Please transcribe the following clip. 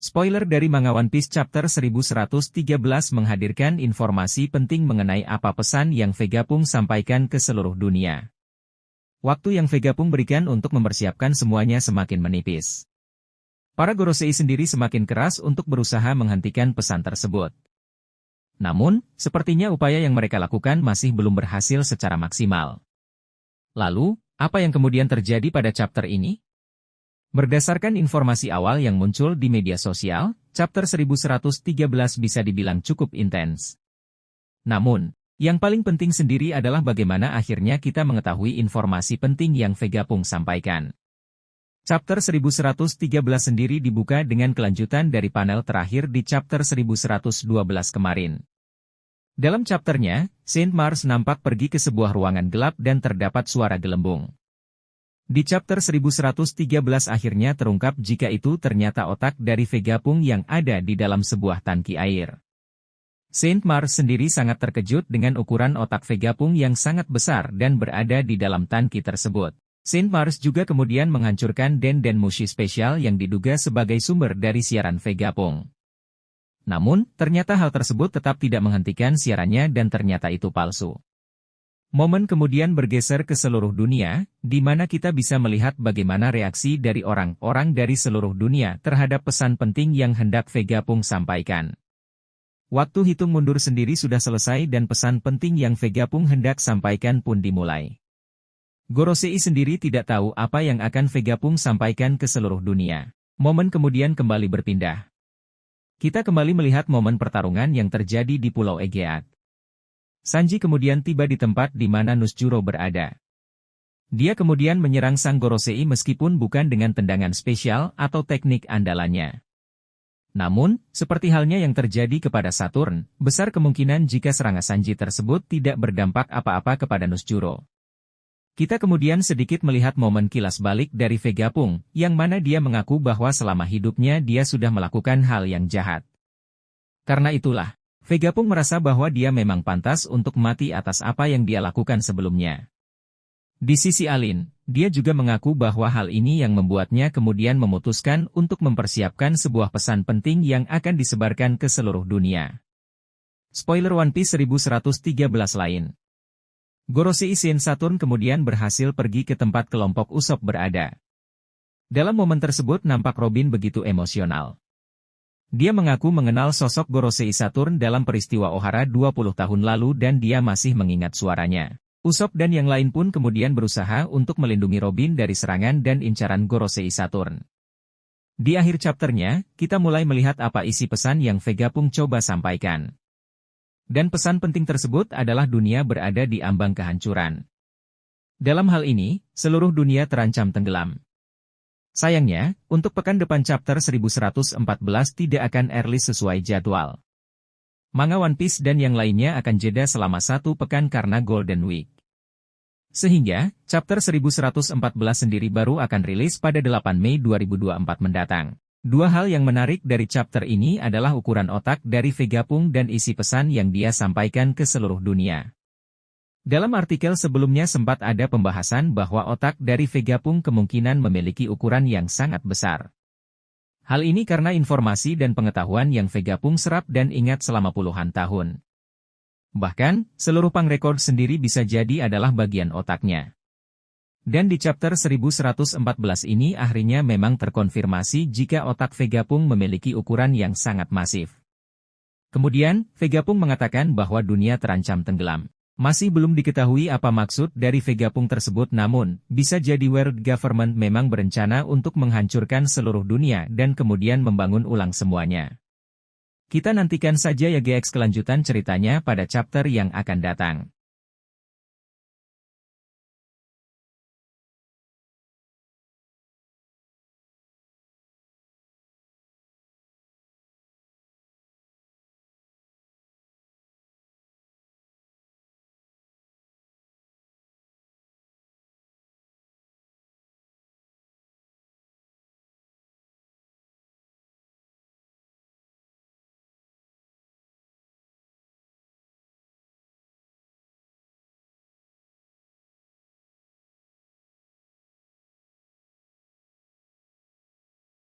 Spoiler dari manga One Piece chapter 1113 menghadirkan informasi penting mengenai apa pesan yang Vegapunk sampaikan ke seluruh dunia. Waktu yang Vegapunk berikan untuk mempersiapkan semuanya semakin menipis. Para Gorosei sendiri semakin keras untuk berusaha menghentikan pesan tersebut. Namun, sepertinya upaya yang mereka lakukan masih belum berhasil secara maksimal. Lalu, apa yang kemudian terjadi pada chapter ini? Berdasarkan informasi awal yang muncul di media sosial, chapter 1113 bisa dibilang cukup intens. Namun, yang paling penting sendiri adalah bagaimana akhirnya kita mengetahui informasi penting yang Vegapunk sampaikan. Chapter 1113 sendiri dibuka dengan kelanjutan dari panel terakhir di chapter 1112 kemarin. Dalam chapternya, Saint Mars nampak pergi ke sebuah ruangan gelap dan terdapat suara gelembung. Di chapter 1113 akhirnya terungkap jika itu ternyata otak dari Vegapunk yang ada di dalam sebuah tangki air. Saint Mars sendiri sangat terkejut dengan ukuran otak Vegapunk yang sangat besar dan berada di dalam tangki tersebut. Saint Mars juga kemudian menghancurkan Den Mushi spesial yang diduga sebagai sumber dari siaran Vegapunk. Namun, ternyata hal tersebut tetap tidak menghentikan siarannya dan ternyata itu palsu. Momen kemudian bergeser ke seluruh dunia, di mana kita bisa melihat bagaimana reaksi dari orang-orang dari seluruh dunia terhadap pesan penting yang hendak Vegapunk sampaikan. Waktu hitung mundur sendiri sudah selesai dan pesan penting yang Vegapunk hendak sampaikan pun dimulai. Gorosei sendiri tidak tahu apa yang akan Vegapunk sampaikan ke seluruh dunia. Momen kemudian kembali berpindah. Kita kembali melihat momen pertarungan yang terjadi di Pulau Egeat. Sanji kemudian tiba di tempat di mana Nusjuro berada. Dia kemudian menyerang sang Gorosei meskipun bukan dengan tendangan spesial atau teknik andalannya. Namun, seperti halnya yang terjadi kepada Saturn, besar kemungkinan jika serangan Sanji tersebut tidak berdampak apa-apa kepada Nusjuro. Kita kemudian sedikit melihat momen kilas balik dari Vegapunk, yang mana dia mengaku bahwa selama hidupnya dia sudah melakukan hal yang jahat. Karena itulah, Vegapunk merasa bahwa dia memang pantas untuk mati atas apa yang dia lakukan sebelumnya. Di sisi lain, dia juga mengaku bahwa hal ini yang membuatnya kemudian memutuskan untuk mempersiapkan sebuah pesan penting yang akan disebarkan ke seluruh dunia. Spoiler One Piece 1113 lain. Gorosei Shin Saturn kemudian berhasil pergi ke tempat kelompok Usopp berada. Dalam momen tersebut nampak Robin begitu emosional. Dia mengaku mengenal sosok Gorosei Saturn dalam peristiwa Ohara 20 tahun lalu dan dia masih mengingat suaranya. Usopp dan yang lain pun kemudian berusaha untuk melindungi Robin dari serangan dan incaran Gorosei Saturn. Di akhir chapternya, kita mulai melihat apa isi pesan yang Vegapunk coba sampaikan. Dan pesan penting tersebut adalah dunia berada di ambang kehancuran. Dalam hal ini, seluruh dunia terancam tenggelam. Sayangnya, untuk pekan depan chapter 1114 tidak akan rilis sesuai jadwal. Manga One Piece dan yang lainnya akan jeda selama 1 pekan karena Golden Week. Sehingga, chapter 1114 sendiri baru akan rilis pada 8 Mei 2024 mendatang. Dua hal yang menarik dari chapter ini adalah ukuran otak dari Vegapunk dan isi pesan yang dia sampaikan ke seluruh dunia. Dalam artikel sebelumnya sempat ada pembahasan bahwa otak dari Vegapunk kemungkinan memiliki ukuran yang sangat besar. Hal ini karena informasi dan pengetahuan yang Vegapunk serap dan ingat selama puluhan tahun. Bahkan, seluruh pang record sendiri bisa jadi adalah bagian otaknya. Dan di chapter 1114 ini akhirnya memang terkonfirmasi jika otak Vegapunk memiliki ukuran yang sangat masif. Kemudian, Vegapunk mengatakan bahwa dunia terancam tenggelam. Masih belum diketahui apa maksud dari Vegapunk tersebut namun, bisa jadi world government memang berencana untuk menghancurkan seluruh dunia dan kemudian membangun ulang semuanya. Kita nantikan saja ya GX kelanjutan ceritanya pada chapter yang akan datang.